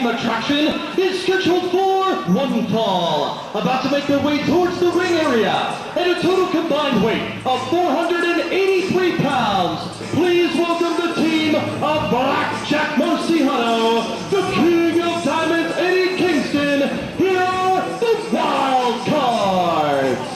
team attraction is scheduled for one fall. About to make their way towards the ring area at a total combined weight of 483 pounds. Please welcome the team of Blackjack Marciano, the King of Diamonds, Eddie Kingston. Here are the Wild Cards.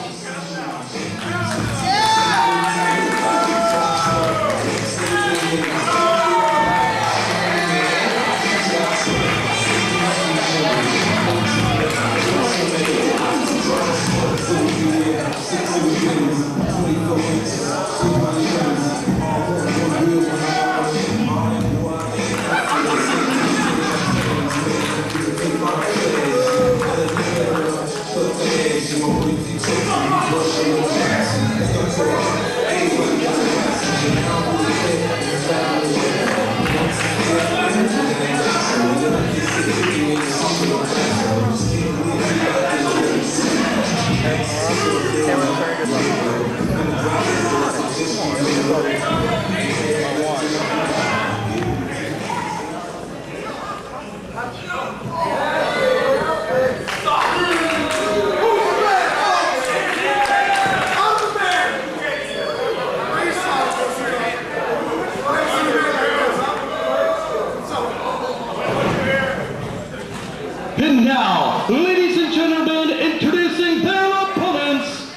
And now, ladies and gentlemen, introducing their opponents.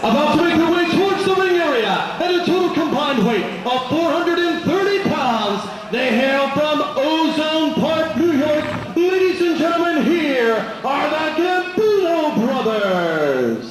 About to make their way towards the ring area at a total combined weight of 430 pounds. They hail from Ozone Park, New York. Ladies and gentlemen, here are the Gambino brothers.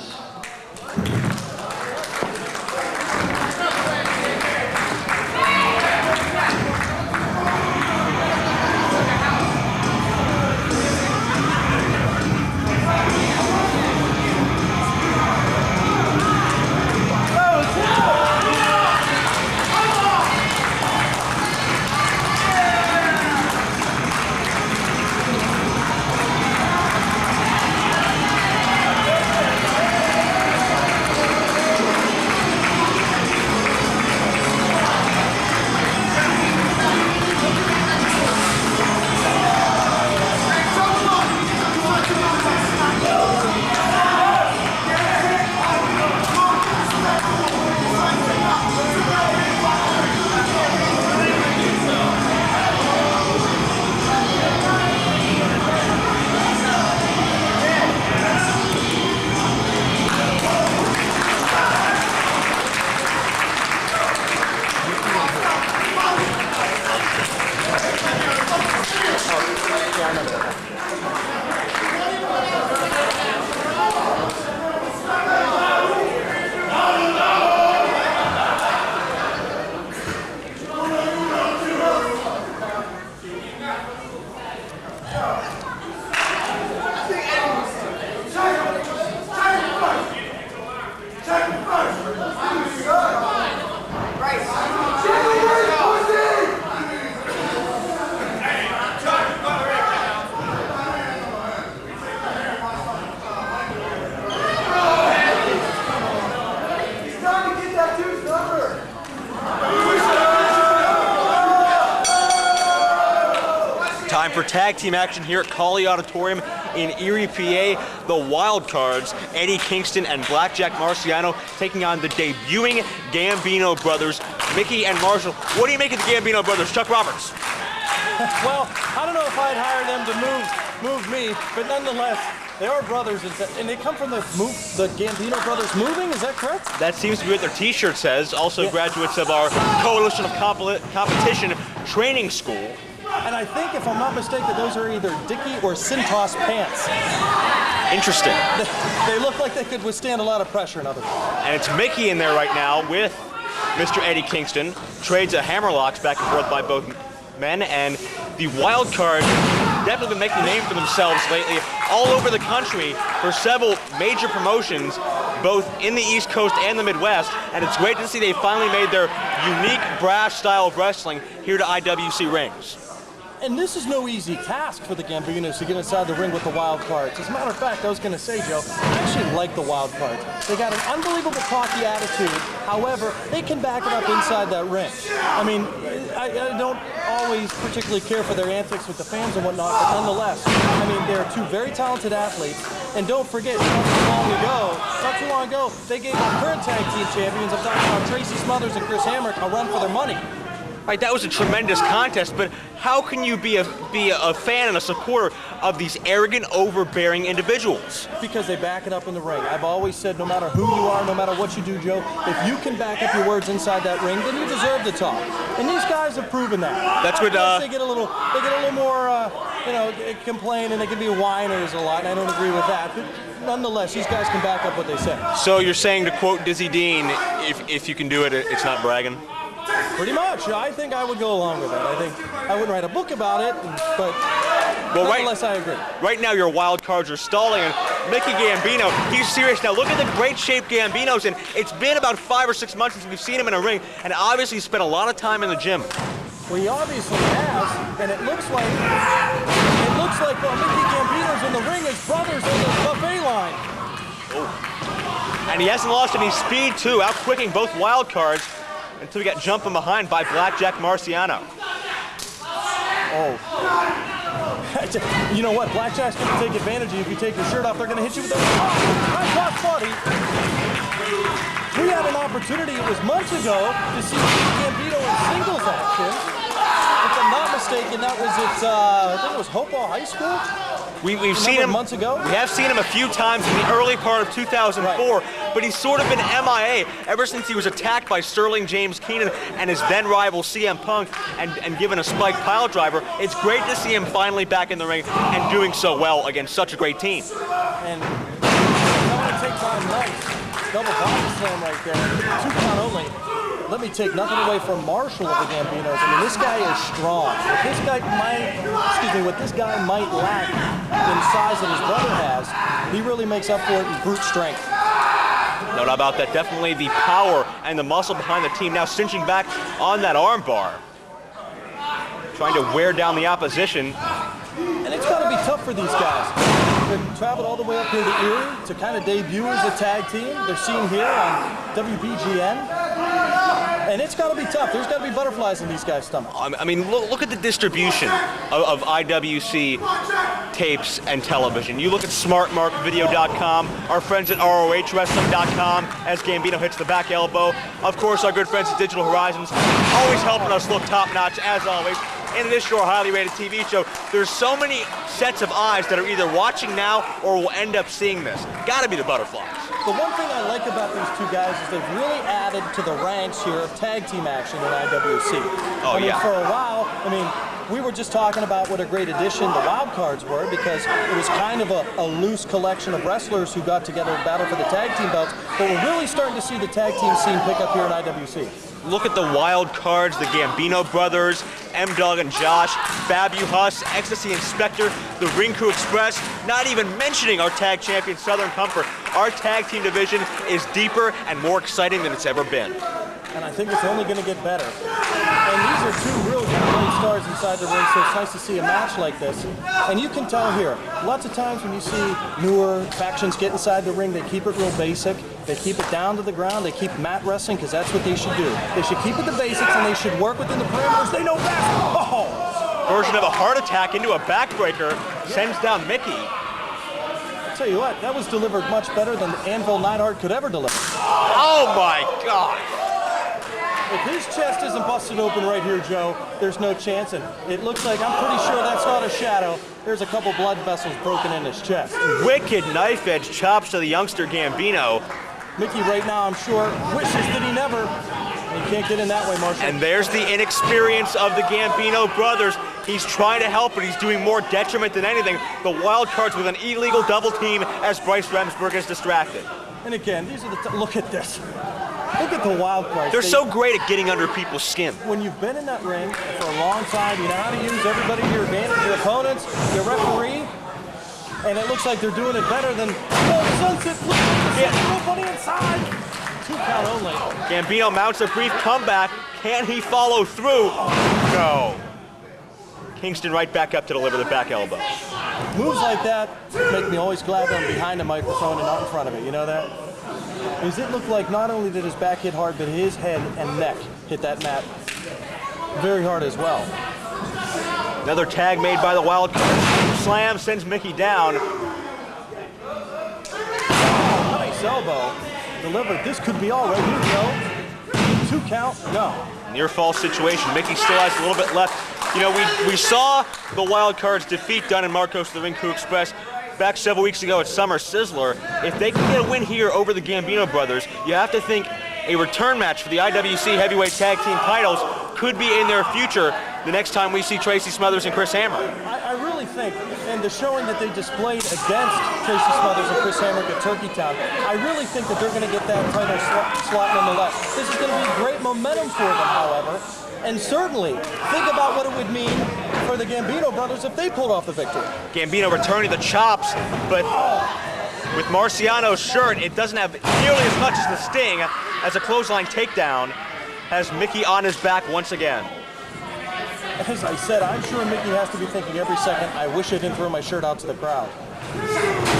Time for tag team action here at Cawley Auditorium in Erie, PA. The Wild Cards, Eddie Kingston and Blackjack Marciano, taking on the debuting Gambino brothers, Mickey and Marshall. What do you make of the Gambino brothers, Chuck Roberts? Well, I don't know if I'd hire them to move me, but nonetheless, they are brothers, and they come from the Gambino brothers moving, is that correct? That seems to be what their t-shirt says. Also graduates of our Coalition of Competition Training School. And I think, if I'm not mistaken, those are either Dickie or Cintos pants. Interesting. They look like they could withstand a lot of pressure, in other words. And it's Mickey in there right now with Mr. Eddie Kingston. Trades of hammerlocks back and forth by both men, and the Wild Card definitely been making a name for themselves lately all over the country for several major promotions, both in the East Coast and the Midwest, and it's great to see they finally made their unique brash style of wrestling here to IWC rings. And this is no easy task for the Gambinos to get inside the ring with the wild cards. As a matter of fact, I was going to say, Joe, I actually like the wild cards. They got an unbelievable cocky attitude. However, they can back it up inside that ring. I mean, I don't always particularly care for their antics with the fans and whatnot, but nonetheless, I mean, they're two very talented athletes. And don't forget, not too long ago, they gave our current tag team champions, I'm talking about Tracy Smothers and Chris Hamrick, a run for their money. Right, that was a tremendous contest, but how can you be a fan and a supporter of these arrogant, overbearing individuals? Because they back it up in the ring. I've always said, no matter who you are, no matter what you do, Joe, if you can back up your words inside that ring, then you deserve to talk. And these guys have proven that. That's what they get a little more, complain, and they can be whiners a lot. And I don't agree with that, but nonetheless, these guys can back up what they say. So you're saying, to quote Dizzy Dean, if you can do it, it's not bragging? Pretty much. I think I would go along with that. I think I wouldn't write a book about it, but nonetheless, I agree. Right now, your wild cards are stalling, and Mickey Gambino, he's serious now. Look at the great shape Gambino's in. It's been about 5 or 6 months since we've seen him in a ring, and obviously he spent a lot of time in the gym. Well, he obviously has, and it looks like while Mickey Gambino's in the ring, his brother's in the buffet line. Oh. And he hasn't lost any speed, too, outquicking both wild cards until we got jumped from behind by Blackjack Marciano. Oh. You know what? Blackjack's going to take advantage of you if you take your shirt off. They're going to hit you with a high-class body. We had an opportunity, it was months ago, to see Gambino in singles action. If I'm not mistaken, that was at, I think it was Hopewell High School? We've seen him months ago. We have seen him a few times in the early part of 2004, right. But he's sort of been MIA ever since he was attacked by Sterling James Keenan and his then rival CM Punk and given a spike pile driver. It's great to see him finally back in the ring and doing so well against such a great team. And that takes on nice double body slam right there. 2 count only. Let me take nothing away from Marshall of the Gambinos. I mean, this guy is strong. What this guy might lack in size that his brother has, he really makes up for it in brute strength. No doubt about that. Definitely the power and the muscle behind the team now cinching back on that arm bar. Trying to wear down the opposition. And it's got to be tough for these guys. They've traveled all the way up here to Erie to kind of debut as a tag team. They're seen here on WBGN. And it's got to be tough. There's got to be butterflies in these guys' stomachs. I mean, look at the distribution of IWC tapes and television. You look at SmartMarkVideo.com, our friends at ROHWrestling.com as Gambino hits the back elbow. Of course, our good friends at Digital Horizons, always helping us look top-notch, as always. In addition to our highly rated TV show, there's so many sets of eyes that are either watching now or will end up seeing this. Gotta be the butterflies. The one thing I like about these two guys is they've really added to the ranks here of tag team action in IWC. Oh, I mean, for a while, we were just talking about what a great addition the wild cards were because it was kind of a loose collection of wrestlers who got together to battle for the tag team belts, but we're really starting to see the tag team scene pick up here in IWC. Look at the wild cards, the Gambino brothers, M-Dog and Josh, Fabu Huss, Ecstasy Inspector, the Ring Crew Express, not even mentioning our tag champion Southern Comfort. Our tag team division is deeper and more exciting than it's ever been. And I think it's only going to get better. And these are two real great stars inside the ring, so it's nice to see a match like this. And you can tell here, lots of times when you see newer factions get inside the ring, they keep it real basic. They keep it down to the ground. They keep mat wrestling because that's what they should do. They should keep it the basics and they should work within the perimeters. They know best. Oh! Version of a heart attack into a backbreaker sends down Mickey. I'll tell you what, that was delivered much better than Anvil Neidhart could ever deliver. Oh my God! If his chest isn't busted open right here, Joe, there's no chance. And it looks like, I'm pretty sure that's not a shadow. There's a couple blood vessels broken in his chest. Wicked knife edge chops to the youngster Gambino. Mickey right now, I'm sure, wishes that he never. He can't get in that way, Marshall. And there's the inexperience of the Gambino brothers. He's trying to help, but he's doing more detriment than anything. The wild cards with an illegal double team as Bryce Remsburg is distracted. And again, these are the, look at this. Look at the wild cards. They're so great at getting under people's skin. When you've been in that ring for a long time, you know how to use everybody to your advantage, your opponents, your referee, and it looks like they're doing it better than sunset flip. Nobody inside. 2 count only. Gambino mounts a brief comeback. Can he follow through? No. Kingston right back up to deliver the back elbow. Moves like that make me always glad that I'm behind the microphone and not in front of it. You know that? Because it looked like not only did his back hit hard, but his head and neck hit that mat very hard as well. Another tag made by the Wild Card. Slam sends Mickey down. Nice elbow delivered. This could be all right here, Joe. 2 count, no. Near fall situation. Mickey still has a little bit left. You know, we saw the Wild Cards defeat Dunn and Marcos the Rinku Express back several weeks ago at Summer Sizzler. If they can get a win here over the Gambino brothers, you have to think a return match for the IWC Heavyweight Tag Team titles could be in their future the next time we see Tracy Smothers and Chris Hammer. I really think, and the showing that they displayed against Tracy Smothers and Chris Hammer at Turkeytown, I really think that they're going to get that title slot nonetheless. This is going to be great momentum for them, however, and certainly think about what it would mean for the Gambino brothers if they pulled off the victory. Gambino returning the chops, but with Marciano's shirt, it doesn't have nearly as much as the sting as a clothesline takedown has Mickey on his back once again. As I said, I'm sure Mickey has to be thinking every second, I wish I didn't throw my shirt out to the crowd.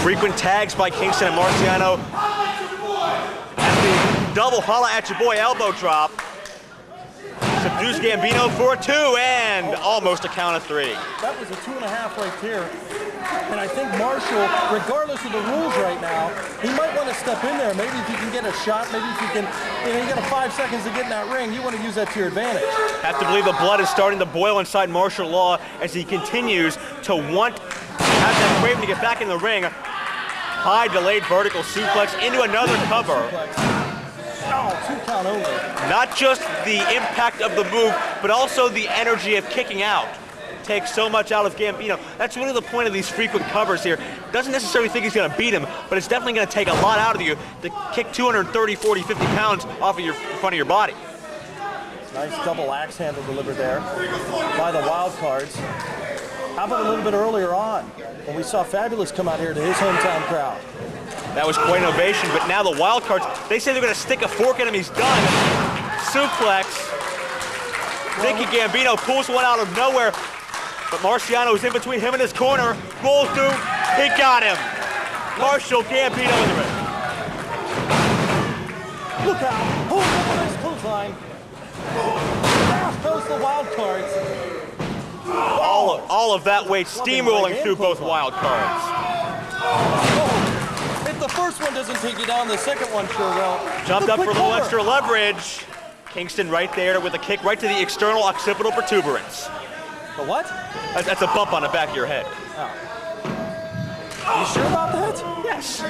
Frequent tags by Kingston and Marciano. At the double holla at your boy elbow drop. Subdues Gambino for a 2 and almost a count of 3. That was a 2.5 right there. And I think Marshall, regardless of the rules right now, he might want to step in there. Maybe if you can get a shot, maybe if you can, you got 5 seconds to get in that ring, you want to use that to your advantage. Have to believe the blood is starting to boil inside Marshall Law as he continues to want to have that craving to get back in the ring. High delayed vertical suplex into another cover. Oh, 2 count only. Not just the impact of the move, but also the energy of kicking out. Takes so much out of Gambino. That's really the point of these frequent covers here. Doesn't necessarily think he's going to beat him, but it's definitely going to take a lot out of you to kick 230, 40, 50 pounds off of your front of your body. Nice double axe handle delivered there by the Wild Cards. How about a little bit earlier on when we saw Fabulous come out here to his hometown crowd? That was quite an ovation, but now the Wild Cards, they say they're going to stick a fork in him. He's done. Suplex. Nicky Gambino pulls one out of nowhere, but Marciano is in between him and his corner. Rolls through. He got him. Marshall Gambino in the ring. Look out. Pulls up a nice clothesline. Fast goes the Wild Cards. All of that weight steamrolling through both Wild Cards. If the first one doesn't take you down, the second one sure will. Jumped up for a little extra leverage. Kingston right there with a kick right to the external occipital protuberance. The what? That's a bump on the back of your head. Oh. You sure about that? Yes.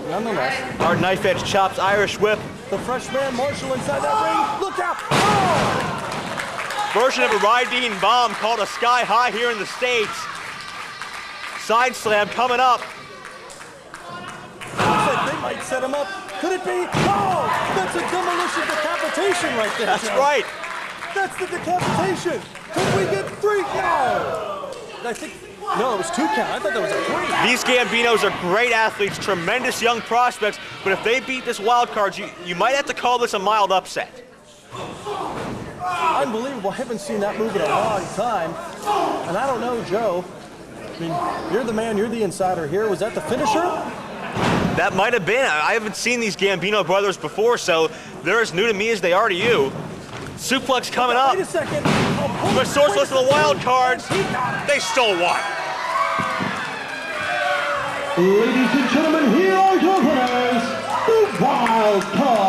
Nonetheless. Hard knife edge chops, Irish whip. The freshman Marshall inside that ring. Look out! Oh! Version of a riding bomb called a sky high here in the States. Side slam coming up. Looks like they might set him up. Could it be? Oh! That's a demolition decapitation right there. That's right. That's the decapitation. Could we get 3? No. I think, no, it was 2 count. I thought that was a 3. These Gambinos are great athletes, tremendous young prospects, but if they beat this Wild Cards, you might have to call this a mild upset. Unbelievable. I haven't seen that move in a long time. And I don't know, Joe. I mean, you're the man, you're the insider here. Was that the finisher? That might have been. I haven't seen these Gambino brothers before, so they're as new to me as they are to you. Suplex coming up. Wait a second. The sourceless of the Wild Cards. They stole one. Ladies and gentlemen, here are your winners, the Wild Cards.